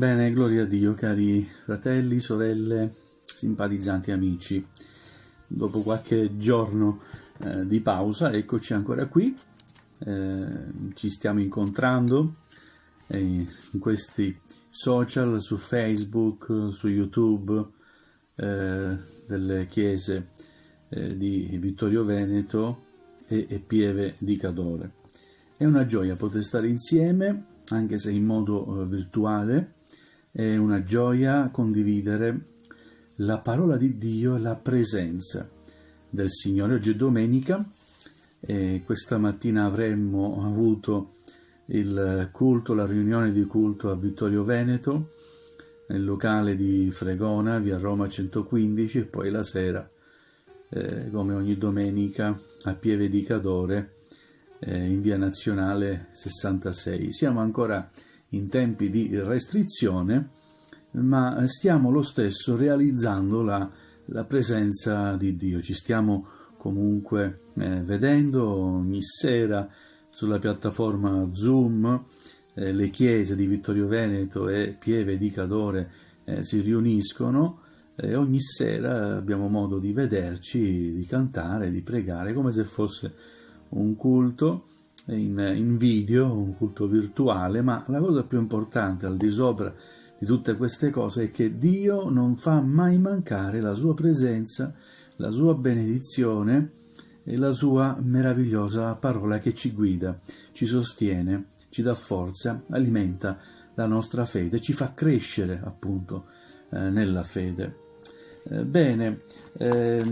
Bene, gloria a Dio, cari fratelli, sorelle, simpatizzanti amici. Dopo qualche giorno di pausa, eccoci ancora qui. Ci stiamo incontrando in questi social, su Facebook, su YouTube, delle chiese di Vittorio Veneto e Pieve di Cadore. È una gioia poter stare insieme, anche se in modo virtuale. È una gioia condividere la parola di Dio e la presenza del Signore. Oggi è domenica e questa mattina avremmo avuto il culto, la riunione di culto a Vittorio Veneto, nel locale di Fregona, via Roma 115, e poi la sera, come ogni domenica, a Pieve di Cadore, in via Nazionale 66. Siamo ancora in tempi di restrizione, ma stiamo lo stesso realizzando la presenza di Dio. Ci stiamo comunque vedendo ogni sera sulla piattaforma Zoom. Le chiese di Vittorio Veneto e Pieve di Cadore si riuniscono e ogni sera abbiamo modo di vederci, di cantare, di pregare, come se fosse un culto in video, un culto virtuale. Ma la cosa più importante, al di sopra di tutte queste cose, è che Dio non fa mai mancare la sua presenza, la sua benedizione e la sua meravigliosa parola che ci guida, ci sostiene, ci dà forza, alimenta la nostra fede, ci fa crescere appunto nella fede. Bene,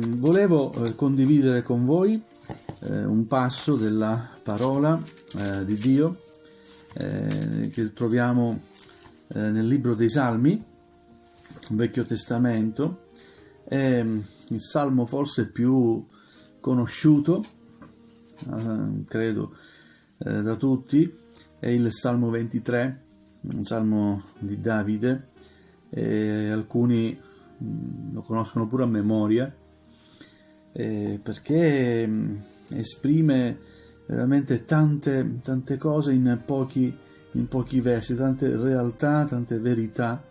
volevo condividere con voi un passo della parola di Dio che troviamo nel libro dei Salmi, Vecchio Testamento. È il salmo forse più conosciuto, credo, da tutti. È il Salmo 23, un salmo di Davide, e alcuni lo conoscono pure a memoria, perché esprime veramente tante cose in pochi versi, tante realtà, tante verità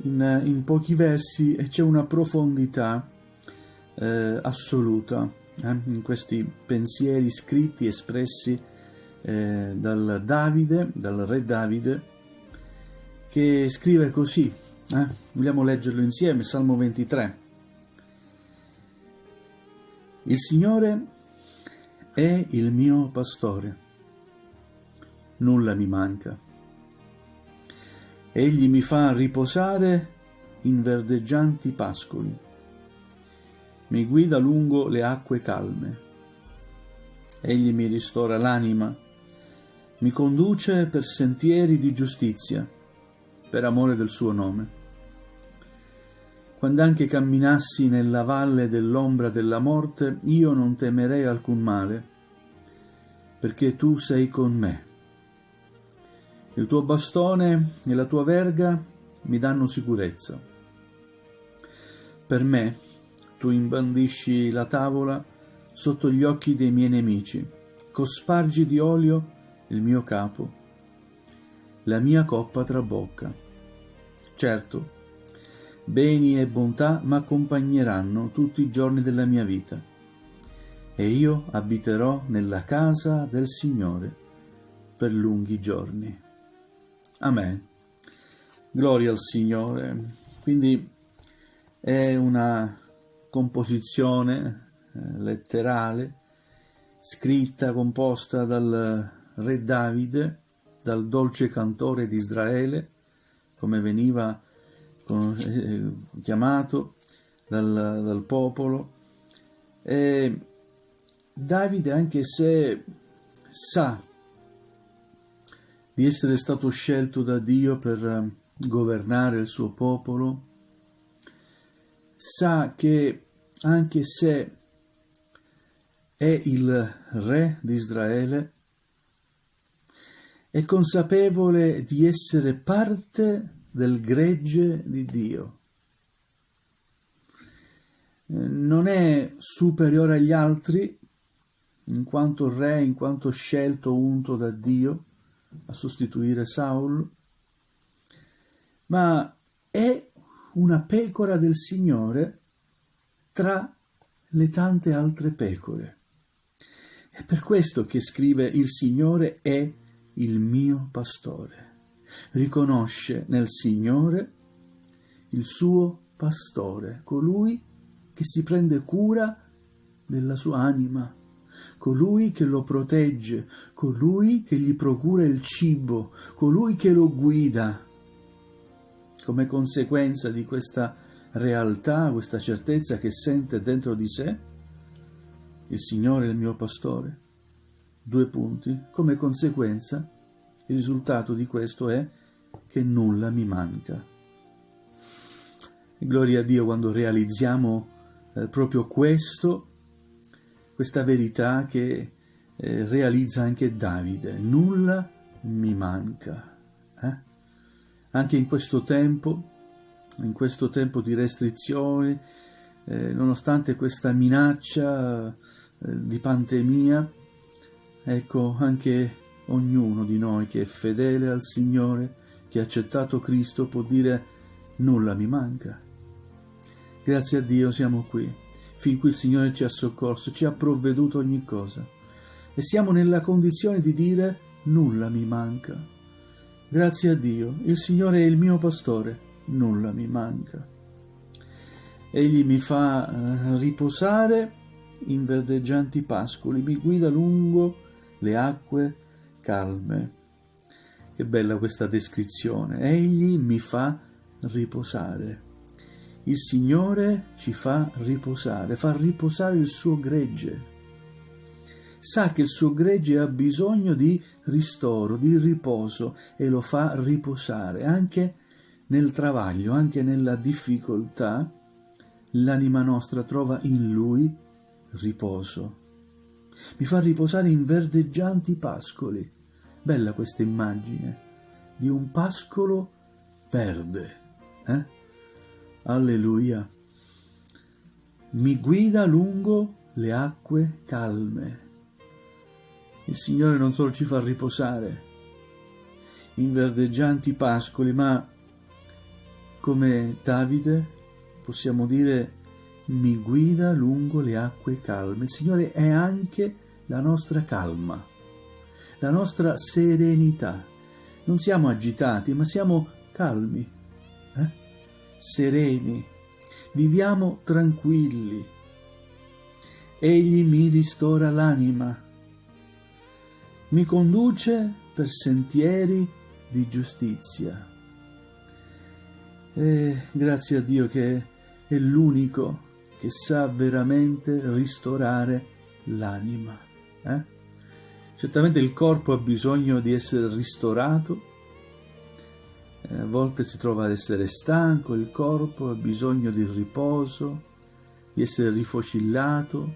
in pochi versi, e c'è una profondità assoluta in questi pensieri scritti, espressi dal re Davide, che scrive così. Vogliamo leggerlo insieme, Salmo 23. Il Signore è il mio pastore, nulla mi manca. Egli mi fa riposare in verdeggianti pascoli, mi guida lungo le acque calme. Egli mi ristora l'anima, mi conduce per sentieri di giustizia, per amore del suo nome. Quando anche camminassi nella valle dell'ombra della morte, io non temerei alcun male, perché tu sei con me. Il tuo bastone e la tua verga mi danno sicurezza. Per me tu imbandisci la tavola sotto gli occhi dei miei nemici, cospargi di olio il mio capo, la mia coppa trabocca. Certo, beni e bontà m'accompagneranno tutti i giorni della mia vita, e io abiterò nella casa del Signore per lunghi giorni. Amen. Gloria al Signore. Quindi è una composizione letterale, scritta, composta dal re Davide, dal dolce cantore di Israele, come veniva chiamato dal popolo. E Davide, anche se sa di essere stato scelto da Dio per governare il suo popolo, sa che anche se è il re di Israele, è consapevole di essere parte del gregge di Dio. Non è superiore agli altri, in quanto re, in quanto scelto, unto da Dio a sostituire Saul, ma è una pecora del Signore tra le tante altre pecore. È per questo che scrive: il Signore è il mio pastore. Riconosce nel Signore il suo pastore, colui che si prende cura della sua anima, colui che lo protegge, colui che gli procura il cibo, colui che lo guida. Come conseguenza di questa realtà, questa certezza che sente dentro di sé, il Signore è il mio pastore. 2 punti. Come conseguenza, il risultato di questo è che nulla mi manca. E gloria a Dio quando realizziamo proprio questa verità che realizza anche Davide: nulla mi manca. Anche in questo tempo di restrizioni, nonostante questa minaccia di pandemia, ecco, anche ognuno di noi che è fedele al Signore, che ha accettato Cristo, può dire: nulla mi manca. Grazie a Dio siamo qui, fin qui il Signore ci ha soccorso, ci ha provveduto ogni cosa, e siamo nella condizione di dire: nulla mi manca. Grazie a Dio, il Signore è il mio pastore, nulla mi manca. Egli mi fa riposare in verdeggianti pascoli, mi guida lungo le acque calme. Che bella questa descrizione. Egli mi fa riposare. Il Signore ci fa riposare il suo gregge. Sa che il suo gregge ha bisogno di ristoro, di riposo, e lo fa riposare. Anche nel travaglio, anche nella difficoltà, l'anima nostra trova in Lui riposo. Mi fa riposare in verdeggianti pascoli. Bella questa immagine di un pascolo verde. Alleluia. Mi guida lungo le acque calme. Il Signore non solo ci fa riposare in verdeggianti pascoli, ma come Davide possiamo dire: mi guida lungo le acque calme. Il Signore è anche la nostra calma, la nostra serenità. Non siamo agitati, ma siamo calmi, sereni, viviamo tranquilli. Egli mi ristora l'anima, mi conduce per sentieri di giustizia. E grazie a Dio che è l'unico che sa veramente ristorare l'anima. Certamente il corpo ha bisogno di essere ristorato, a volte si trova ad essere stanco, il corpo ha bisogno di riposo, di essere rifocillato,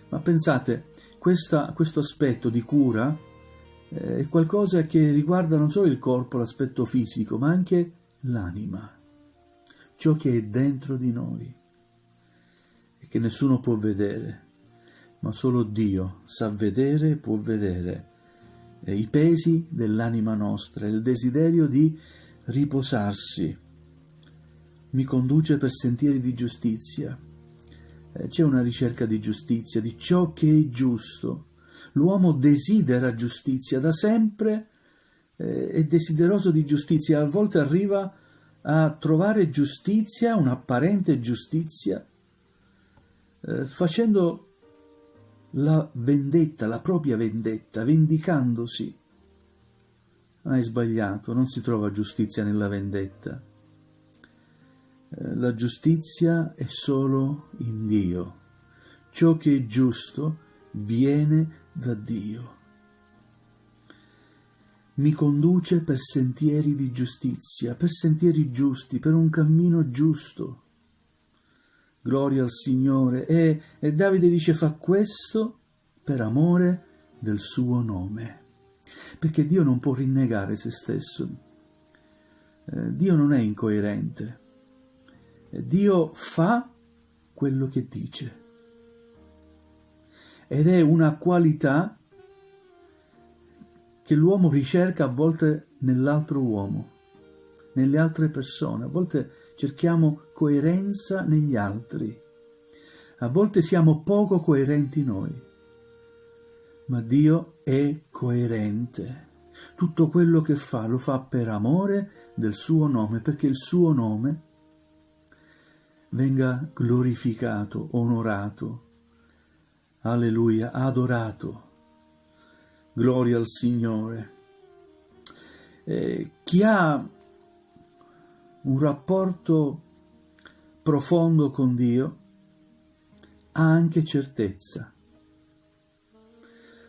ma pensate, questo aspetto di cura è qualcosa che riguarda non solo il corpo, l'aspetto fisico, ma anche l'anima, ciò che è dentro di noi e che nessuno può vedere, ma solo Dio sa vedere e può vedere i pesi dell'anima nostra, il desiderio di riposarsi. Mi conduce per sentieri di giustizia. C'è una ricerca di giustizia, di ciò che è giusto. L'uomo desidera giustizia, da sempre è desideroso di giustizia, a volte arriva a trovare giustizia, un'apparente giustizia, facendo la vendetta, la propria vendetta, vendicandosi. Ma è sbagliato, non si trova giustizia nella vendetta. La giustizia è solo in Dio. Ciò che è giusto viene da Dio. Mi conduce per sentieri di giustizia, per sentieri giusti, per un cammino giusto. Gloria al Signore. E Davide dice: fa questo per amore del suo nome. Perché Dio non può rinnegare se stesso. Dio non è incoerente. Dio fa quello che dice. Ed è una qualità che l'uomo ricerca a volte nell'altro uomo. nelle altre persone, a volte cerchiamo coerenza negli altri, a volte siamo poco coerenti noi, ma Dio è coerente. Tutto quello che fa lo fa per amore del suo nome, perché il suo nome venga glorificato, onorato, alleluia, adorato. Gloria al Signore. Chi ha un rapporto profondo con Dio ha anche certezza.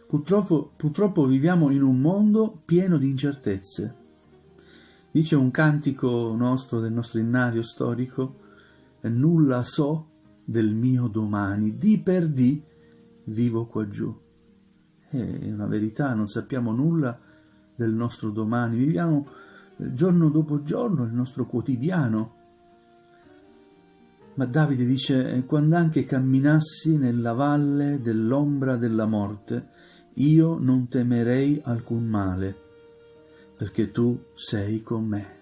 Purtroppo viviamo in un mondo pieno di incertezze. Dice un cantico nostro, del nostro innario storico: nulla so del mio domani, di per di vivo qua giù. È una verità, non sappiamo nulla del nostro domani, viviamo giorno dopo giorno il nostro quotidiano. Ma Davide dice: quando anche camminassi nella valle dell'ombra della morte, io non temerei alcun male, perché tu sei con me.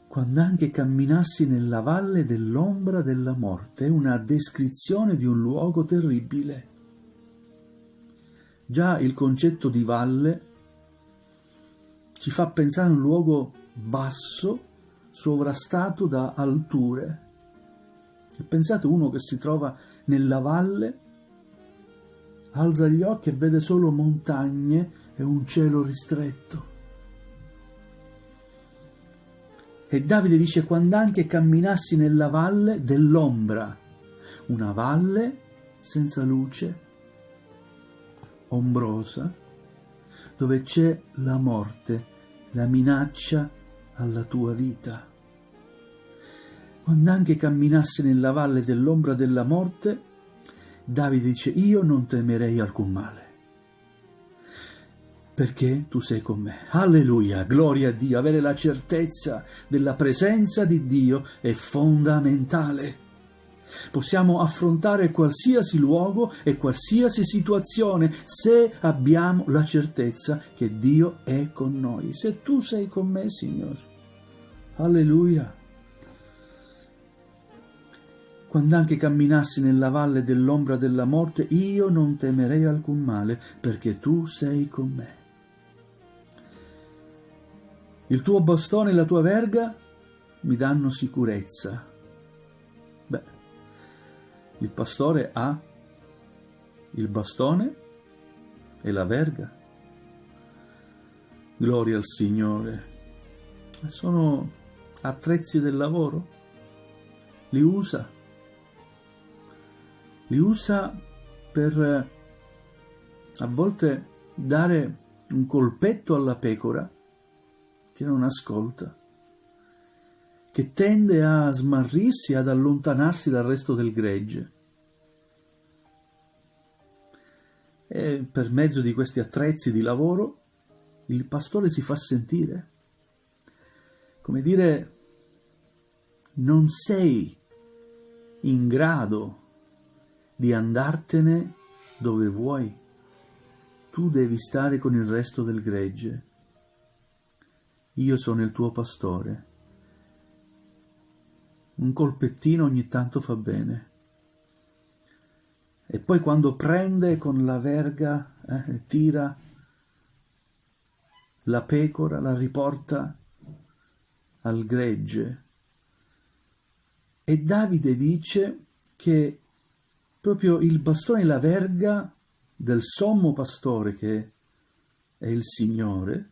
Quando anche camminassi nella valle dell'ombra della morte, è una descrizione di un luogo terribile. Già il concetto di valle ci fa pensare a un luogo basso, sovrastato da alture. E pensate, uno che si trova nella valle alza gli occhi e vede solo montagne e un cielo ristretto. E Davide dice: quando anche camminassi nella valle dell'ombra, una valle senza luce, ombrosa, dove c'è la morte, la minaccia alla tua vita. Quando anche camminassi nella valle dell'ombra della morte, Davide dice: io non temerei alcun male, perché tu sei con me. Alleluia, gloria a Dio. Avere la certezza della presenza di Dio è fondamentale. Possiamo affrontare qualsiasi luogo e qualsiasi situazione se abbiamo la certezza che Dio è con noi. Se tu sei con me, Signore. Alleluia. Quando anche camminassi nella valle dell'ombra della morte, io non temerei alcun male, perché tu sei con me. Il tuo bastone e la tua verga mi danno sicurezza. Beh, il pastore ha il bastone e la verga. Gloria al Signore. Sono attrezzi del lavoro. Li usa per a volte dare un colpetto alla pecora che non ascolta, che tende a smarrirsi, ad allontanarsi dal resto del gregge. E per mezzo di questi attrezzi di lavoro il pastore si fa sentire. Come dire, non sei in grado di andartene dove vuoi, tu devi stare con il resto del gregge. Io sono il tuo pastore. Un colpettino ogni tanto fa bene. E poi quando prende con la verga, tira la pecora, la riporta al gregge. E Davide dice che proprio il bastone e la verga del sommo pastore, che è il Signore,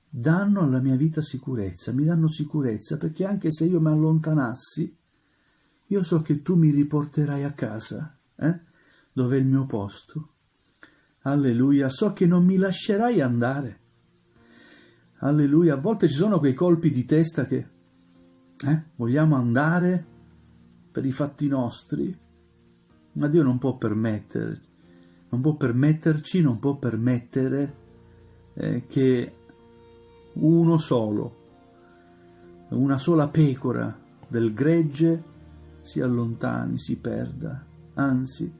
danno alla mia vita sicurezza, mi danno sicurezza, perché anche se io mi allontanassi, io so che tu mi riporterai a casa, dove è il mio posto. Alleluia, so che non mi lascerai andare. Alleluia, a volte ci sono quei colpi di testa che vogliamo andare per i fatti nostri, ma Dio non può permettere, non può permettere che uno solo, una sola pecora del gregge si allontani, si perda. Anzi,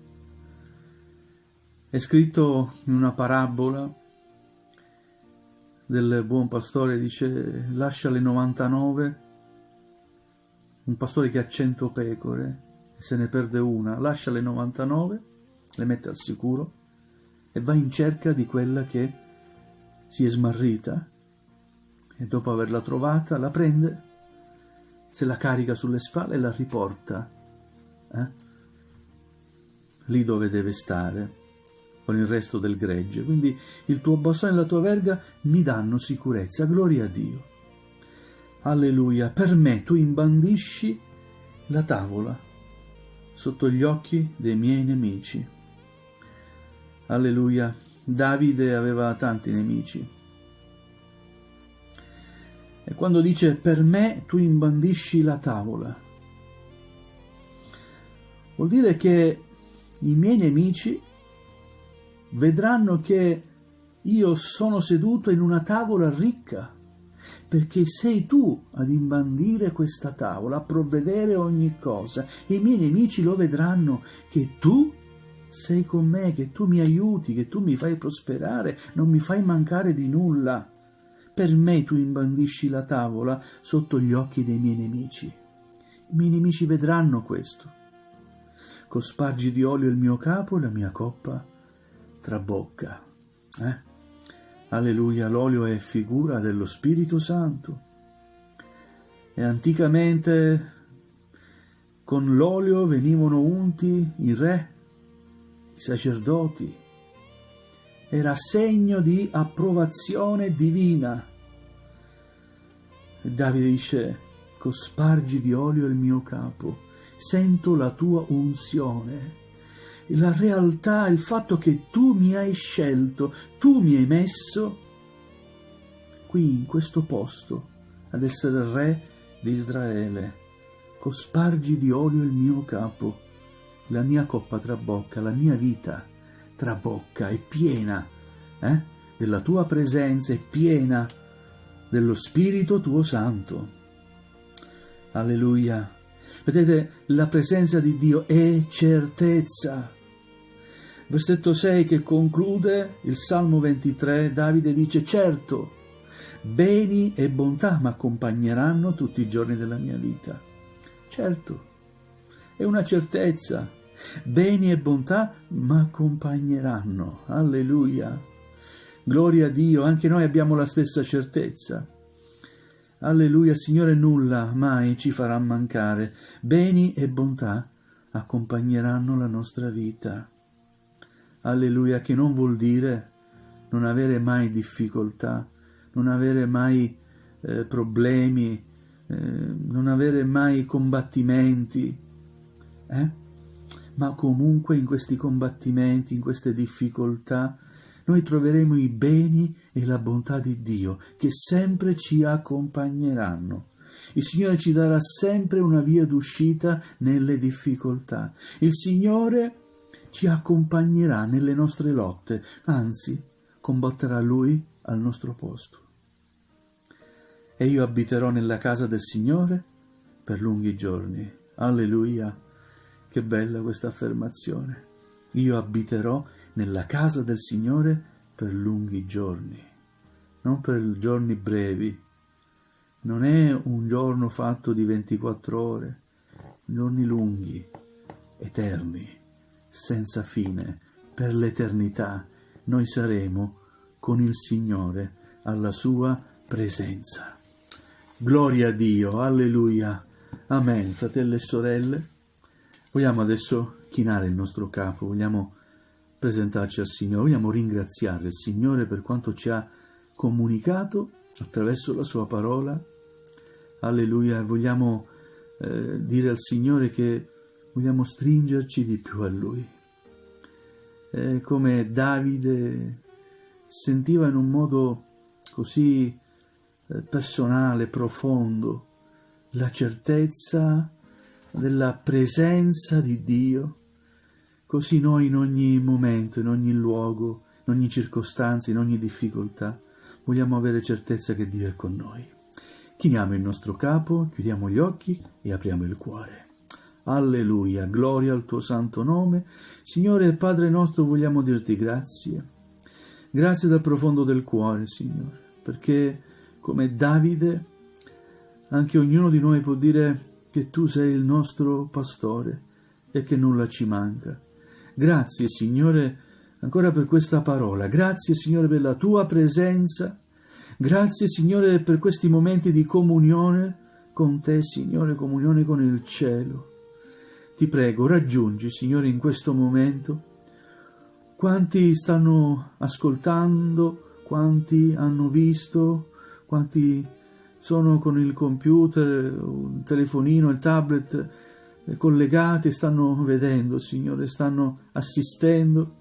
è scritto in una parabola del buon pastore, dice: lascia le 99, un pastore che ha 100 pecore e se ne perde una, lascia le 99, le mette al sicuro e va in cerca di quella che si è smarrita, e dopo averla trovata la prende, se la carica sulle spalle e la riporta lì dove deve stare con il resto del gregge. Quindi il tuo bastone e la tua verga mi danno sicurezza, gloria a Dio. Alleluia. Per me tu imbandisci la tavola sotto gli occhi dei miei nemici. Alleluia. Davide aveva tanti nemici, e quando dice per me tu imbandisci la tavola, vuol dire che i miei nemici vedranno che io sono seduto in una tavola ricca, perché sei tu ad imbandire questa tavola, a provvedere ogni cosa, e i miei nemici lo vedranno che tu sei con me, che tu mi aiuti, che tu mi fai prosperare, non mi fai mancare di nulla. Per me tu imbandisci la tavola sotto gli occhi dei miei nemici. I miei nemici vedranno questo. Cospargi di olio il mio capo e la mia coppa trabocca. Alleluia, l'olio è figura dello Spirito Santo. E anticamente con l'olio venivano unti i re, i sacerdoti. Era segno di approvazione divina. E Davide dice: cospargi di olio il mio capo, sento la tua unzione. La realtà, il fatto che tu mi hai scelto, tu mi hai messo qui in questo posto ad essere il re di Israele. Cospargi di olio il mio capo, la mia coppa trabocca, la mia vita trabocca, è piena della tua presenza, è piena dello Spirito tuo Santo. Alleluia. Vedete, la presenza di Dio è certezza. Versetto 6 che conclude il Salmo 23, Davide dice: certo, beni e bontà mi accompagneranno tutti i giorni della mia vita. Certo, è una certezza. Beni e bontà mi accompagneranno. Alleluia. Gloria a Dio, anche noi abbiamo la stessa certezza. Alleluia, Signore, nulla mai ci farà mancare. Beni e bontà accompagneranno la nostra vita. Alleluia, che non vuol dire non avere mai difficoltà, non avere mai problemi, non avere mai combattimenti, ma comunque in questi combattimenti, in queste difficoltà, noi troveremo i beni e la bontà di Dio che sempre ci accompagneranno. Il Signore ci darà sempre una via d'uscita nelle difficoltà. Il Signore ci accompagnerà nelle nostre lotte, anzi, combatterà Lui al nostro posto. E io abiterò nella casa del Signore per lunghi giorni. Alleluia! Che bella questa affermazione. Io abiterò nella casa del Signore per lunghi giorni, non per giorni brevi. Non è un giorno fatto di 24 ore, giorni lunghi, eterni, senza fine, per l'eternità. Noi saremo con il Signore alla sua presenza. Gloria a Dio, alleluia, amen. Fratelli e sorelle, vogliamo adesso chinare il nostro capo, vogliamo presentarci al Signore, vogliamo ringraziare il Signore per quanto ci ha comunicato attraverso la sua parola. Alleluia, e vogliamo dire al Signore che vogliamo stringerci di più a Lui. Come Davide sentiva in un modo così personale, profondo, la certezza della presenza di Dio, così noi in ogni momento, in ogni luogo, in ogni circostanza, in ogni difficoltà, vogliamo avere certezza che Dio è con noi. Chiniamo il nostro capo, chiudiamo gli occhi e apriamo il cuore. Alleluia, gloria al tuo santo nome. Signore e Padre nostro, vogliamo dirti grazie. Grazie dal profondo del cuore, Signore. perché come Davide anche ognuno di noi può dire che tu sei il nostro pastore e che nulla ci manca. Grazie, Signore, ancora per questa parola. Grazie, Signore, per la tua presenza. Grazie, Signore, per questi momenti di comunione con te, Signore, comunione con il cielo. Ti prego, raggiungi, Signore, in questo momento quanti stanno ascoltando, quanti hanno visto, quanti sono con il computer, il telefonino, il tablet collegati, stanno vedendo, Signore, stanno assistendo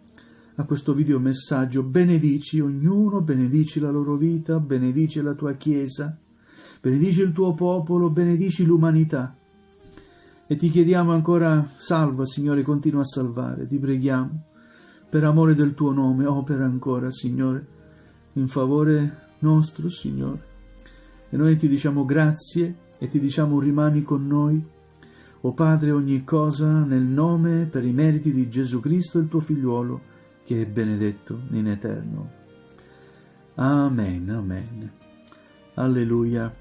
a questo videomessaggio. Benedici ognuno, benedici la loro vita, benedici la tua Chiesa, benedici il tuo popolo, benedici l'umanità. E ti chiediamo ancora, salva, Signore, continua a salvare, ti preghiamo, per amore del tuo nome, opera ancora, Signore, in favore nostro, Signore. E noi ti diciamo grazie e ti diciamo rimani con noi, o Padre, ogni cosa nel nome, per i meriti di Gesù Cristo, il tuo figliuolo, che è benedetto in eterno. Amen, amen. Alleluia.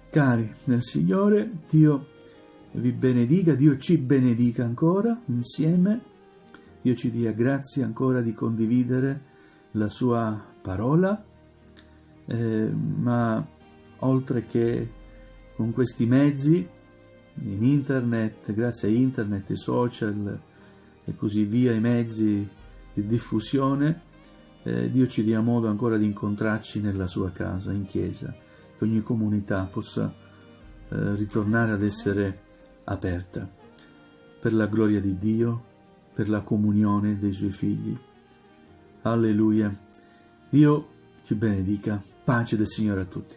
Cari nel Signore, Dio vi benedica, Dio ci benedica ancora insieme, Dio ci dia grazie ancora di condividere la sua parola, ma oltre che con questi mezzi, in internet, grazie a internet, i social e così via, i mezzi di diffusione, Dio ci dia modo ancora di incontrarci nella sua casa, in chiesa, che ogni comunità possa ritornare ad essere aperta per la gloria di Dio, per la comunione dei suoi figli. Alleluia. Dio ci benedica. Pace del Signore a tutti.